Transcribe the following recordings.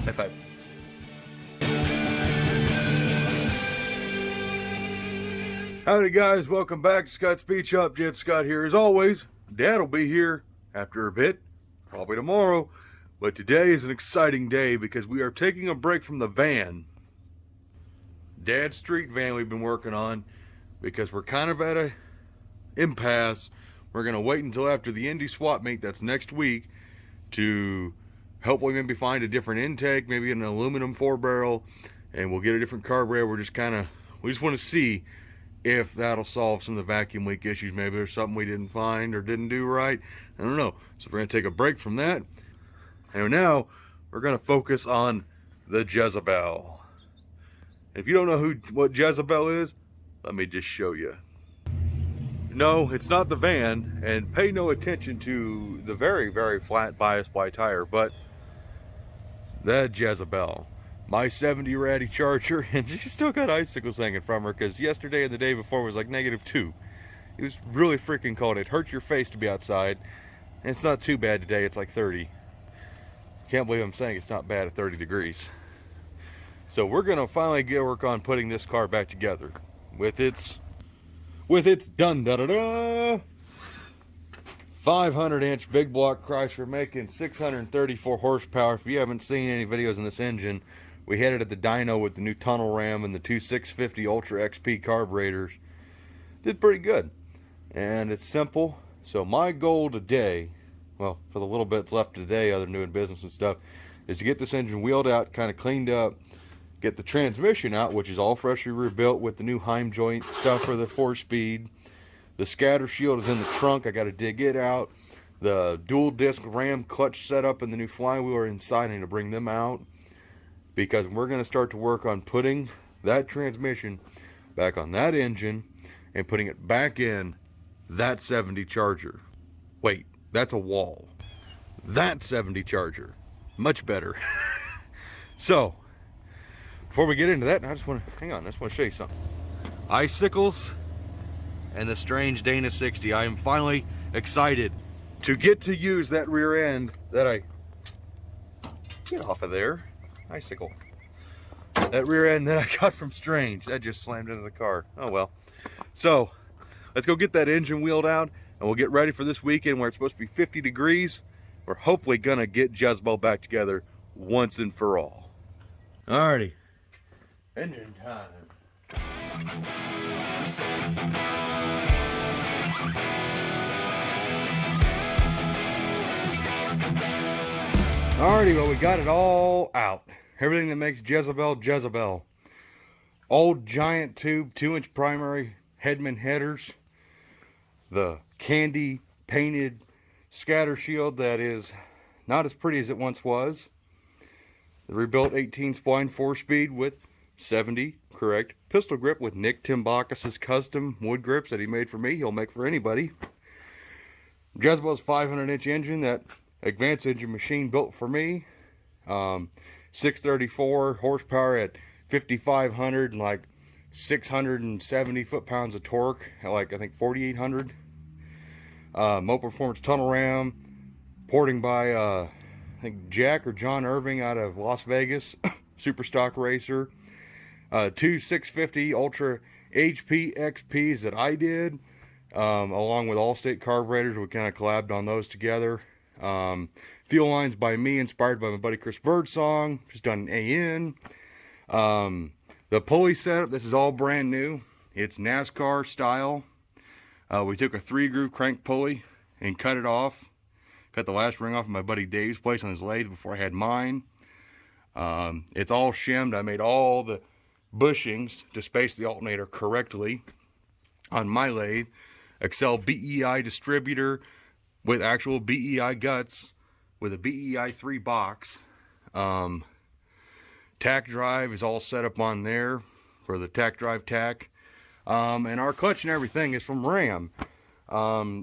High five. Howdy guys, welcome back to Scott's Beach Up. Jet Scott here as always. Dad will be here after a bit, probably tomorrow. But today is an exciting day because we are taking a break from the van. Dad's street van we've been working on because we're kind of at a impasse. We're going to wait until after the Indy swap meet that's next week to hopefully maybe find a different intake, maybe an aluminum 4-barrel, and we'll get a different carburetor. We just want to see if that'll solve some of the vacuum leak issues. Maybe there's something we didn't find or didn't do right. I don't know. So we're going to take a break from that. And now we're going to focus on the Jezebel. If you don't know what Jezebel is, let me just show you. No, it's not the van, and pay no attention to the very, very flat bias ply tire, but the Jezebel. My 70 Ratty Charger, and she still got icicles hanging from her because yesterday and the day before was like -2. It was really freaking cold. It hurt your face to be outside, and it's not too bad today. It's like 30. Can't believe I'm saying it's not bad at 30 degrees. So we're gonna finally get work on putting this car back together with its dun da da da 500-inch big block Chrysler making 634 horsepower. If you haven't seen any videos in this engine, we had it at the dyno with the new tunnel ram and the two 650 Ultra XP carburetors. Did pretty good, and it's simple. So my goal today, well, for the little bits left today other than doing business and stuff, is to get this engine wheeled out, kind of cleaned up, get the transmission out, which is all freshly rebuilt with the new Heim joint stuff for the 4-speed. The scatter shield is in the trunk. I got to dig it out. The dual disc ram clutch setup and the new flywheel are inside. I need to bring them out because we're going to start to work on putting that transmission back on that engine and putting it back in that 70 Charger. Wait, that's a wall. That 70 Charger. Much better. So, before we get into that, I just want to show you something. Icicles and the strange Dana 60. I am finally excited to get to use that rear end that get off of there. Icicle. That rear end that I got from Strange. That just slammed into the car. Oh well. So, let's go get that engine wheeled out and we'll get ready for this weekend where it's supposed to be 50 degrees. We're hopefully gonna get Jezebel back together once and for all. Alrighty. Engine time. Alrighty, well, we got it all out. Everything that makes Jezebel, Jezebel. Old giant tube, 2-inch primary Headman headers. The candy painted scatter shield that is not as pretty as it once was. The rebuilt 18 spline 4-speed with 70 correct pistol grip with Nick Timbakis' custom wood grips that he made for me. He'll make for anybody. Jezebel's 500-inch engine that Advanced Engine Machine built for me. 634 horsepower at 5,500 and like 670 foot-pounds of torque at like I think 4,800. Mo Performance tunnel ram, porting by I think Jack or John Irving out of Las Vegas, super stock racer. Two 650 Ultra HP XPs that I did, along with Allstate carburetors. We kind of collabed on those together. Fuel lines by me, inspired by my buddy Chris Birdsong, just done an AN. The pulley setup, this is all brand new. It's NASCAR style. We took a 3-groove crank pulley and cut it off. Cut the last ring off of my buddy Dave's place on his lathe before I had mine. It's all shimmed. I made all the bushings to space the alternator correctly on my lathe. Excel BEI distributor with actual BEI guts with a BEI 3 box. Tack drive is all set up on there for the tack drive tack. And our clutch and everything is from Ram.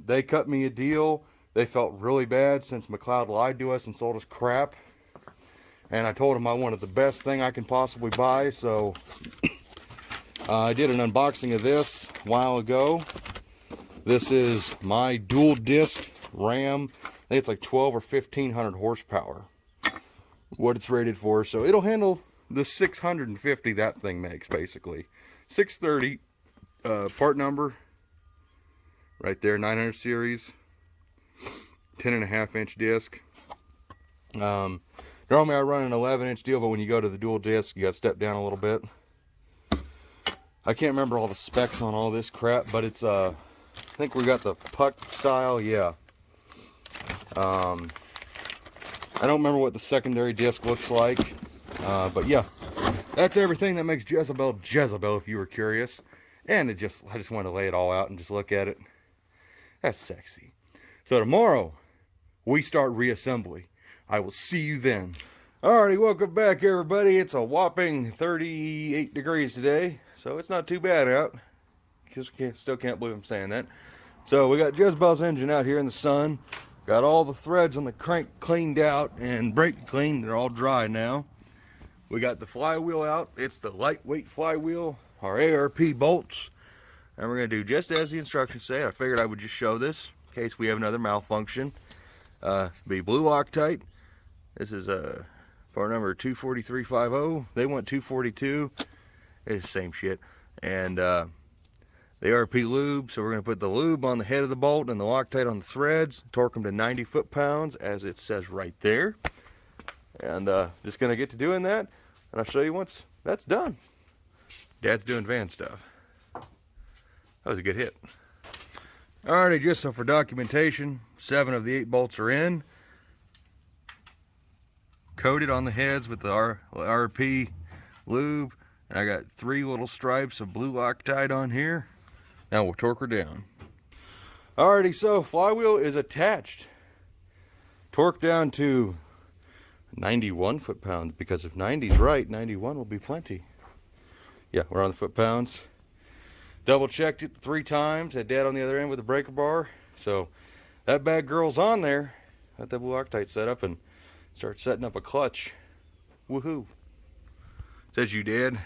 They cut me a deal. They felt really bad since McLeod lied to us and sold us crap. And I told them I wanted the best thing I can possibly buy, so I did an unboxing of this a while ago. This is my dual disc Ram. I think it's like 12 or 1500 horsepower. what it's rated for. So it'll handle the 650 that thing makes, basically. 630 part number right there, 900 series, 10.5-inch disc. Normally I run an 11-inch deal, but when you go to the dual disc, you got to step down a little bit. I can't remember all the specs on all this crap, but it's I think we got the puck style. Yeah. I don't remember what the secondary disc looks like, but yeah, that's everything that makes Jezebel Jezebel, if you were curious. And I just wanted to lay it all out and just look at it. That's sexy. So tomorrow we start reassembly. I will see you then. Alrighty, welcome back everybody. It's a whopping 38 degrees today, so it's not too bad out. Still can't believe I'm saying that. So we got Jezebel's engine out here in the sun. Got all the threads on the crank cleaned out and brake cleaned. They're all dry now. We got the flywheel out. It's the lightweight flywheel, our ARP bolts. And we're going to do just as the instructions say. I figured I would just show this in case we have another malfunction. Be blue Loctite. This is part number 24350. They want 242. It's the same shit. And the ARP lube. So we're going to put the lube on the head of the bolt and the Loctite on the threads. Torque them to 90 foot-pounds as it says right there. And just going to get to doing that. And I'll show you once that's done. Dad's doing van stuff. That was a good hit. Alrighty, just so for documentation, 7 of the 8 bolts are in. Coated on the heads with the RP lube. And I got 3 little stripes of blue Loctite on here. Now we'll torque her down. Alrighty, so flywheel is attached. Torque down to 91 foot-pounds, because if 90's right, 91 will be plenty. Yeah, we're on the foot-pounds. Double checked it 3 times. Had Dad on the other end with the breaker bar. So that bad girl's on there. Got that blue Loctite set up and start setting up a clutch. Woohoo. Says you did.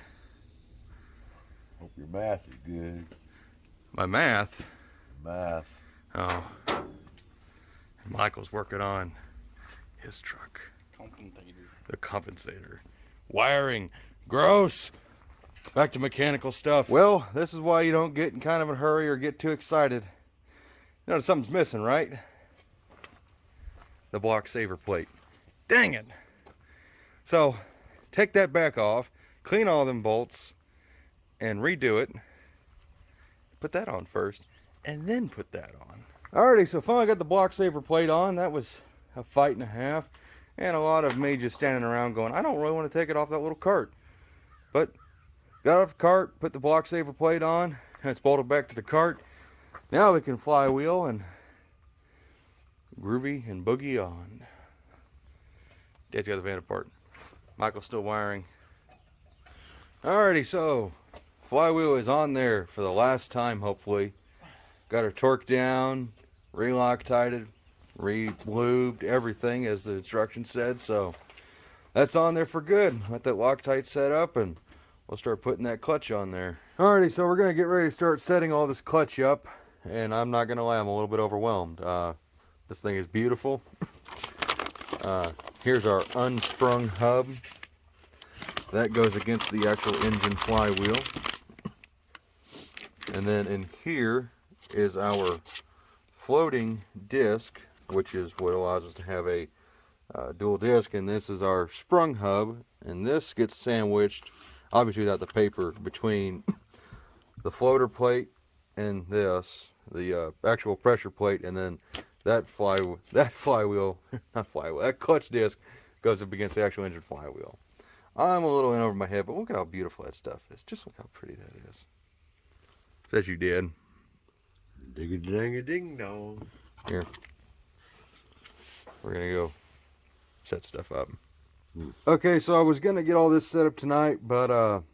Hope your math is good. My math? Math. Oh. Michael's working on his truck. Compensator. The compensator. Wiring. Gross. Back to mechanical stuff. Well, this is why you don't get in kind of a hurry or get too excited. You know something's missing, right? The block saver plate. Dang it. So, take that back off, clean all them bolts, and redo it. Put that on first, and then put that on. Alrighty, so finally got the block saver plate on. That was a fight and a half. And a lot of me just standing around going, I don't really want to take it off that little cart. But got off the cart, put the block saver plate on, and it's bolted back to the cart. Now we can flywheel and groovy and boogie on. Dad's got the van apart. Michael's still wiring. Alrighty, so flywheel is on there for the last time, hopefully. Got her torqued down, re-Loctited, re-lubed, everything as the instructions said. So that's on there for good. Let that Loctite set up and we'll start putting that clutch on there. Alrighty, so we're going to get ready to start setting all this clutch up. And I'm not going to lie, I'm a little bit overwhelmed. This thing is beautiful. Here's our unsprung hub. That goes against the actual engine flywheel. And then in here is our floating disc, which is what allows us to have a dual disc. And this is our sprung hub. And this gets sandwiched, obviously without the paper, between the floater plate and this, the actual pressure plate, and then that flywheel, that clutch disc goes up against the actual engine flywheel. I'm a little in over my head, but look at how beautiful that stuff is. Just look how pretty that is. Says you did. Ding-a-ding-a-ding-dong. Here. We're going to go set stuff up. Okay, so I was going to get all this set up tonight, but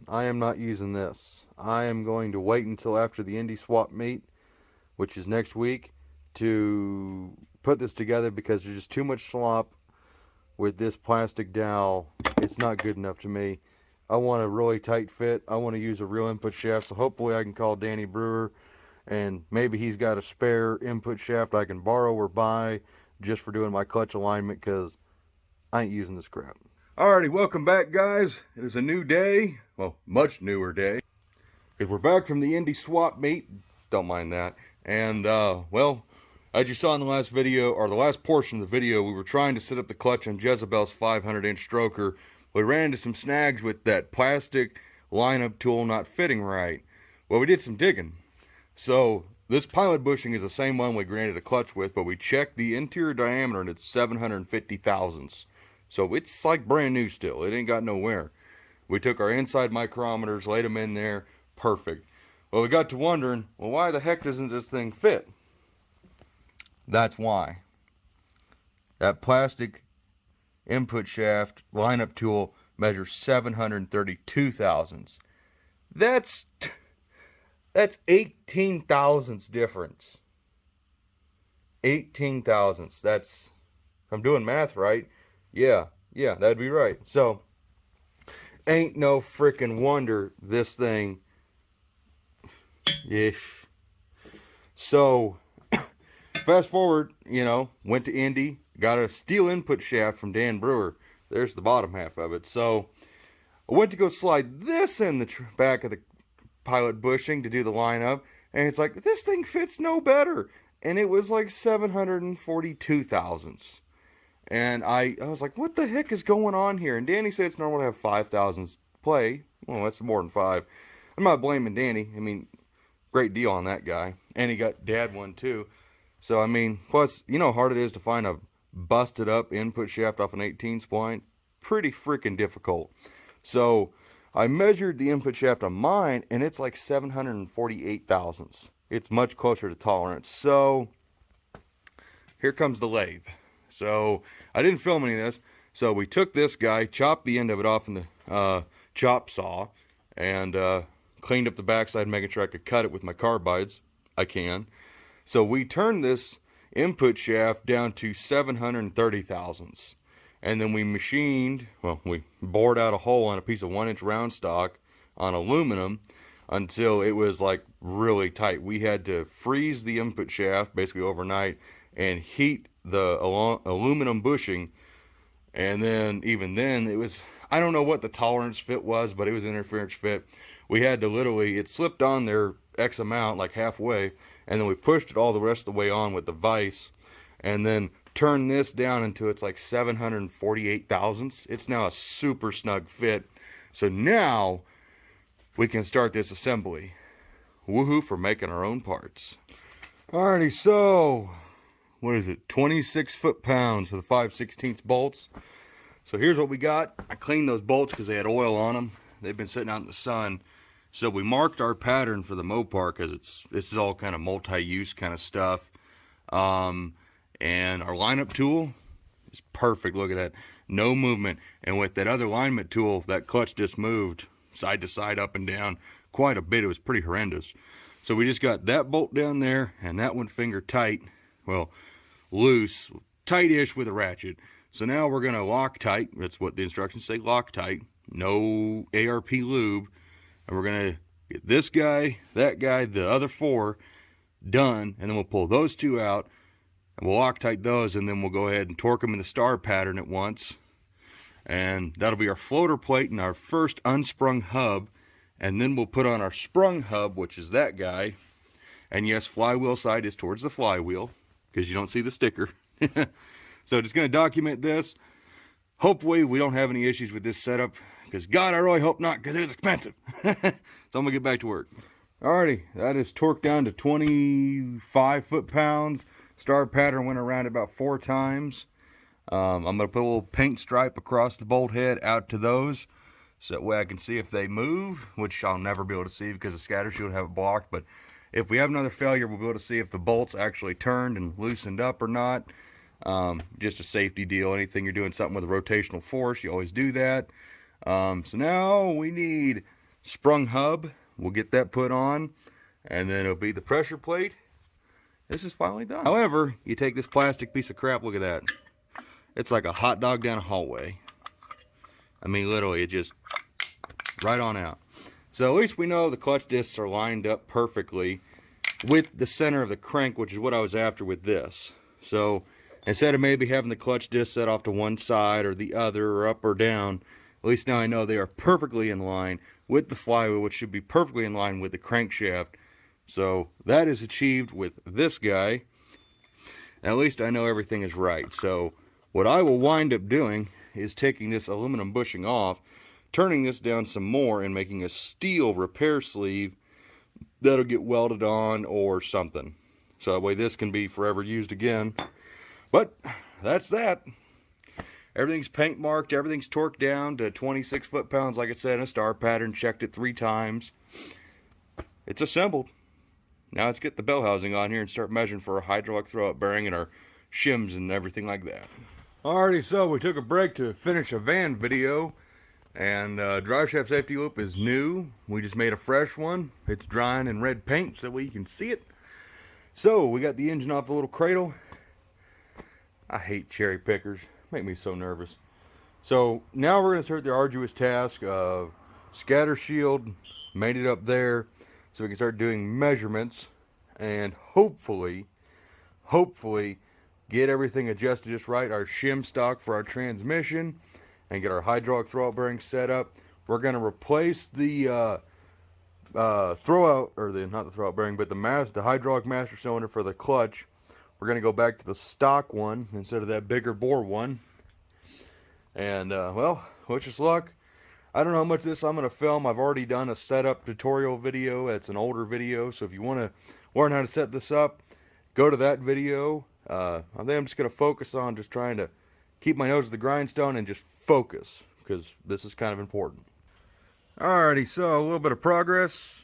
I am not using this. I am going to wait until after the Indy swap meet, which is next week, to put this together because there's just too much slop with this plastic dowel. It's not good enough to me. I want a really tight fit. I want to use a real input shaft, so hopefully I can call Danny Brewer and maybe he's got a spare input shaft I can borrow or buy just for doing my clutch alignment, because I ain't using this crap. Alrighty, welcome back, guys. It is a new day. Well, much newer day. Because we're back from the Indy swap meet. Don't mind that. And, well, as you saw in the last video, or the last portion of the video, we were trying to set up the clutch on Jezebel's 500-inch stroker. We ran into some snags with that plastic lineup tool not fitting right. Well, we did some digging. So, this pilot bushing is the same one we granted a clutch with, but we checked the interior diameter and it's 750 thousandths. So it's like brand new still. It ain't got no wear. We took our inside micrometers, laid them in there, perfect. Well, we got to wondering, well, why the heck doesn't this thing fit? That's why. That plastic input shaft lineup tool measures 732 thousandths. That's 18 thousandths difference. 18 thousandths. That's, if I'm doing math right, yeah, that'd be right. So, ain't no freaking wonder this thing, if. So, fast forward, went to Indy, got a steel input shaft from Dan Brewer. There's the bottom half of it. So, I went to go slide this in the back of the pilot bushing to do the lineup, and it's like, this thing fits no better. And it was like 742 thousandths. And I was like, what the heck is going on here? And Danny said it's normal to have 5 thousandths play. Well, that's more than 5. I'm not blaming Danny. I mean, great deal on that guy. And he got Dad one too. So, I mean, plus, you know how hard it is to find a busted up input shaft off an 18 spline? Pretty freaking difficult. So, I measured the input shaft on mine, and it's like 748 thousandths. It's much closer to tolerance. So, here comes the lathe. So, I didn't film any of this. So, we took this guy, chopped the end of it off in the chop saw, and cleaned up the backside, making sure I could cut it with my carbides. I can. So, we turned this input shaft down to 730 thousandths. And then we machined, well, we bored out a hole on a piece of 1-inch round stock on aluminum until it was like really tight. We had to freeze the input shaft basically overnight and heat the aluminum bushing. And then, even then, it was, I don't know what the tolerance fit was, but it was an interference fit. We had to literally, it slipped on there X amount, like halfway, and then we pushed it all the rest of the way on with the vise, and then turn this down until it's like 748 thousandths. It's now a super snug fit. So now we can start this assembly. Woohoo for making our own parts. Alrighty, so what is it? 26 foot-pounds for the 5/16 bolts. So here's what we got. I cleaned those bolts because they had oil on them. They've been sitting out in the sun. So we marked our pattern for the Mopar because this is all kind of multi-use kind of stuff. And our lineup tool is perfect. Look at that. No movement. And with that other alignment tool, that clutch just moved side to side, up and down quite a bit. It was pretty horrendous. So we just got that bolt down there and that one finger tight. Well, loose, tight-ish with a ratchet. So now we're going to Loctite. That's what the instructions say, Loctite. No ARP lube. And we're going to get this guy, that guy, the other 4 done. And then we'll pull those 2 out. And we'll Loctite those, and then we'll go ahead and torque them in the star pattern at once. And that'll be our floater plate and our first unsprung hub. And then we'll put on our sprung hub, which is that guy. And yes, flywheel side is towards the flywheel, because you don't see the sticker. So just going to document this. Hopefully we don't have any issues with this setup, because God, I really hope not, because it's expensive. So I'm going to get back to work. Alrighty, that is torqued down to 25 foot-pounds. Star pattern went around about 4 times. I'm going to put a little paint stripe across the bolt head out to those, so that way I can see if they move, which I'll never be able to see because the scatter shield will have it blocked. But if we have another failure, we'll be able to see if the bolts actually turned and loosened up or not. Just a safety deal. Anything you're doing something with a rotational force, you always do that. So now we need sprung hub. We'll get that put on, and then it'll be the pressure plate. This is finally done. However, you take this plastic piece of crap, look at that. It's like a hot dog down a hallway. I mean, literally, it just right on out. So at least we know the clutch discs are lined up perfectly with the center of the crank, which is what I was after with this. So Instead of maybe having the clutch disc set off to one side or the other or up or down, at least now I know they are perfectly in line with the flywheel, which should be perfectly in line with the crankshaft. So that is achieved with this guy. At least I know everything is right. So what I will wind up doing is taking this aluminum bushing off, turning this down some more, and making a steel repair sleeve that'll get welded on or something. So that way this can be forever used again. But that's that. Everything's paint marked, everything's torqued down to 26 foot-pounds, like I said, in a star pattern, checked it 3 times. It's assembled. Now let's get the bell housing on here and start measuring for our hydraulic throw-up bearing and our shims and everything like that. Alrighty, so we took a break to finish a van video, and drive shaft safety loop is new. We just made a fresh one. It's drying in red paint so that way you can see it. So we got the engine off the little cradle. I hate cherry pickers. Make me so nervous. So now we're going to start the arduous task of scatter shield, made it up there so we can start doing measurements and hopefully get everything adjusted just right, our shim stock for our transmission, and get our hydraulic throwout bearing set up. We're going to replace the throwout, or not the throwout bearing, but the hydraulic master cylinder for the clutch. We're going to go back to the stock one instead of that bigger bore one. And, well, wish us luck. I don't know how much of this I'm going to film. I've already done a setup tutorial video. It's an older video. So if you want to learn how to set this up, go to that video. I think I'm just going to focus on just trying to keep my nose to the grindstone and just focus, because this is kind of important. Alrighty, so a little bit of progress.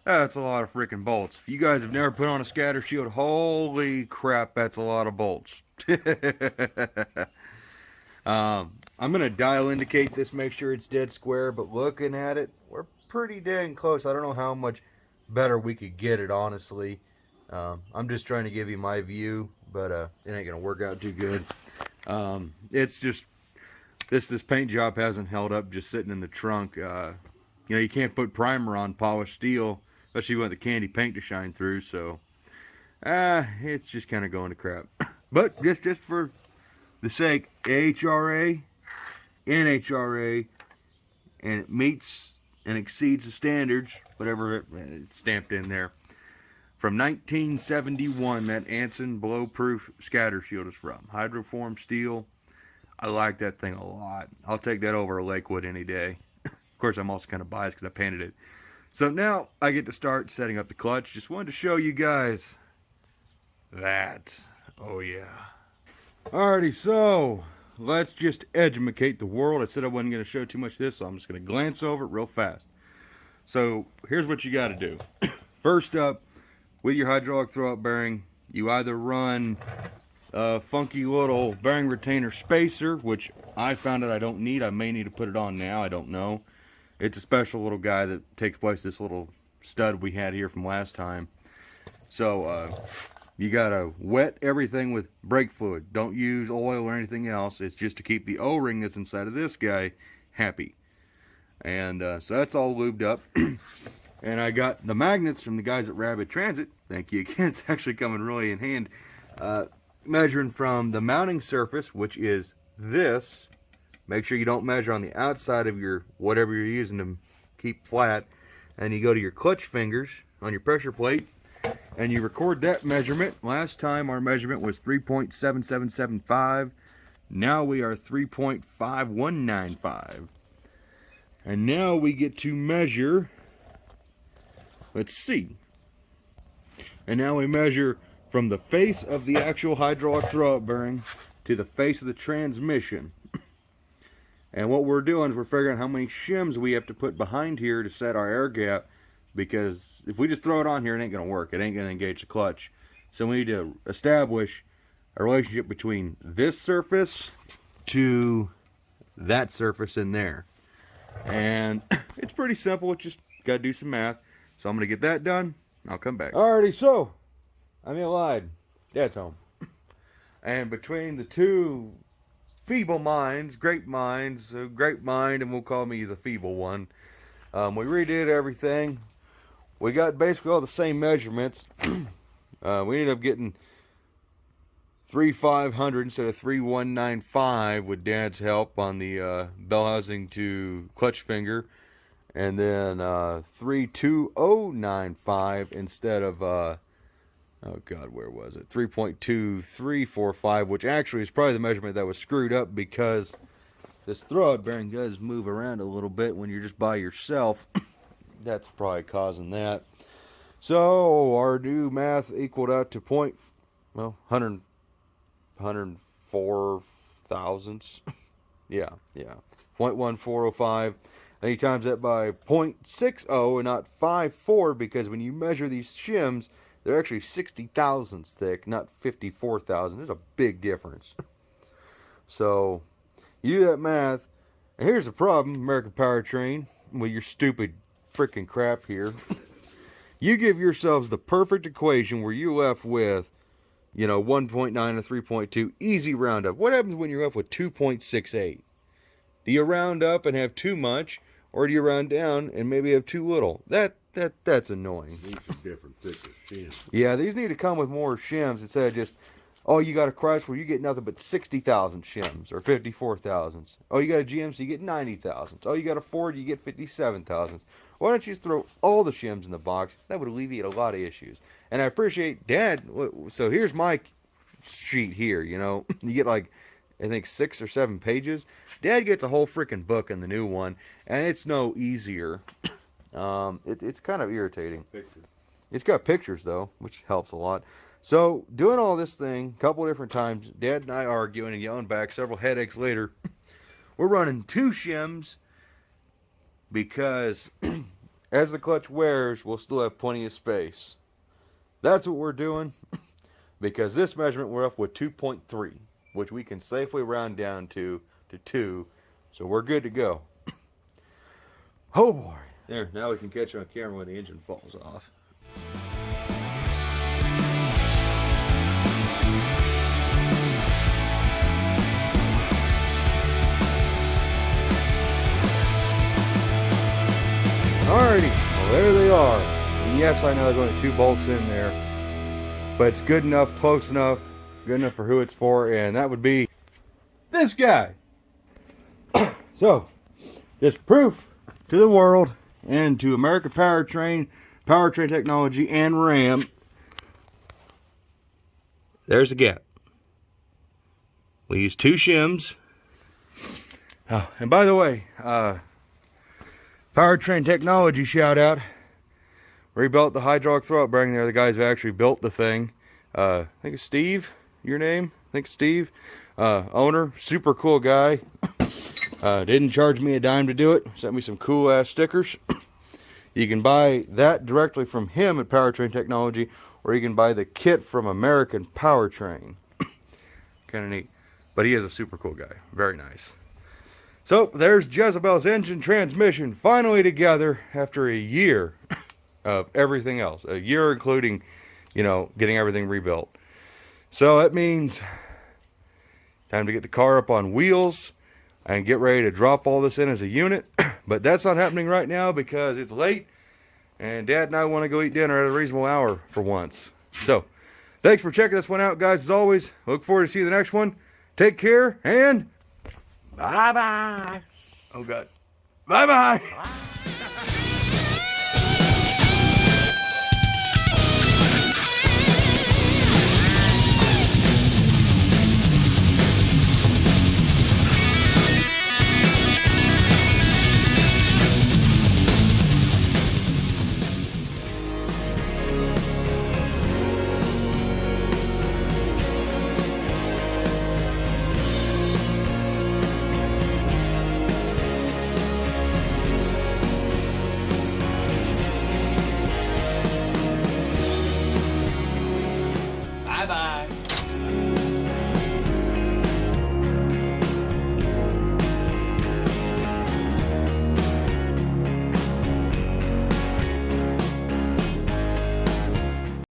That's a lot of freaking bolts. If you guys have never put on a scatter shield, holy crap, that's a lot of bolts. I'm going to dial indicate this, make sure it's dead square, but looking at it, we're pretty dang close. I don't know how much better we could get it, honestly. I'm just trying to give you my view, but it ain't going to work out too good. It's just, this paint job hasn't held up just sitting in the trunk. You know, you can't put primer on polished steel, especially when the candy paint to shine through, so it's just kind of going to crap. But just for the sake, AHRA, NHRA, and it meets and exceeds the standards, whatever it's stamped in there. From 1971, that Anson blow-proof scatter shield is from. Hydroform steel. I like that thing a lot. I'll take that over a Lakewood any day. Of course, I'm also kind of biased because I painted it. So now I get to start setting up the clutch. Just wanted to show you guys that. Oh yeah. Alrighty, so let's just educate the world. I said I wasn't going to show too much of this, so I'm just going to glance over it real fast. So here's what you got to do. First up, with your hydraulic throwout bearing, you either run a funky little bearing retainer spacer, which I found out I don't need. I may need to put it on now. I don't know. It's a special little guy that takes place this little stud we had here from last time. So you gotta wet everything with brake fluid. Don't use oil or anything else. It's just to keep the O-ring that's inside of this guy happy. And so that's all lubed up. And I got the magnets from the guys at Rapid Transit. Thank you again. It's actually coming really in hand. Measuring from the mounting surface, which is this. Make sure you don't measure on the outside of your whatever you're using to keep flat. And you go to your clutch fingers on your pressure plate and you record that measurement. Last time our measurement was 3.7775. Now we are 3.5195. And now we get to measure, let's see. And now we measure from the face of the actual hydraulic throwout bearing to the face of the transmission. And what we're doing is we're figuring out how many shims we have to put behind here to set our air gap, because if we just throw it on here, it ain't going to work. It ain't going to engage the clutch. So we need to establish a relationship between this surface to that surface in there. And it's pretty simple. It's just got to do some math. So I'm going to get that done. I'll come back. Alrighty, so I lied. Dad's home. And between the two feeble minds, great minds, great mind, and we'll call me the feeble one. We redid everything. We got basically all the same measurements. We ended up getting 3,500 instead of 3,195 with Dad's help on the bell housing to clutch finger, and then 3,2095 instead of oh god, where was it? 3.2345, which actually is probably the measurement that was screwed up because this throwout bearing does move around a little bit when you're just by yourself. That's probably causing that. So our new math equaled out to 104 thousandths. yeah. 0.1405. And you times that by 0.60 and not 54, because when you measure these shims, they're actually 60 thousandths thick, not 54 thousand. There's a big difference. So you do that math, and here's the problem, American Powertrain, with your stupid freaking crap here. You give yourselves the perfect equation where you're left with, 1.9 and 3.2, easy roundup. What happens when you're left with 2.68? Do you round up and have too much, or do you round down and maybe have too little? That's annoying. Need some different thicker shims. Yeah, these need to come with more shims instead of just, oh, you got a Chrysler where you get nothing but 60,000 shims or 54,000. Oh, you got a GMC, you get 90,000. Oh, you got a Ford, you get 57,000. Why don't you just throw all the shims in the box? That would alleviate a lot of issues. And I appreciate Dad. So here's my sheet here, You get like, I think 6 or 7 pages. Dad gets a whole freaking book in the new one, and it's no easier. It's kind of irritating. Pictures. It's got pictures, though, which helps a lot. So, doing all this thing a couple of different times, Dad and I arguing and yelling back several headaches later. We're running 2 shims because as the clutch wears, we'll still have plenty of space. That's what we're doing because this measurement we're up with 2.3, which we can safely round down to 2. So we're good to go. Oh boy. There, now we can catch on camera when the engine falls off. Alrighty, well there they are. And yes, I know there's only 2 bolts in there, but it's good enough, close enough, good enough for who it's for, and that would be this guy. So, just proof to the world and to American Powertrain, Powertrain Technology, and Ram. There's the gap. We use 2 shims. Oh, and by the way, Powertrain Technology shout out. Rebuilt the hydraulic throwout bearing there. The guys who actually built the thing. I think it's Steve, your name? I think it's Steve. Owner, super cool guy. Didn't charge me a dime to do it. Sent me some cool ass stickers. You can buy that directly from him at Powertrain Technology, or you can buy the kit from American Powertrain. Kind of neat. But he is a super cool guy. Very nice. So there's Jezebel's engine transmission finally together after a year of everything else. A year including, getting everything rebuilt. So that means time to get the car up on wheels and get ready to drop all this in as a unit. But that's not happening right now because it's late and Dad and I want to go eat dinner at a reasonable hour for once. So thanks for checking this one out, guys. As always, look forward to seeing the next one. Take care and bye-bye. Oh God. Bye-bye.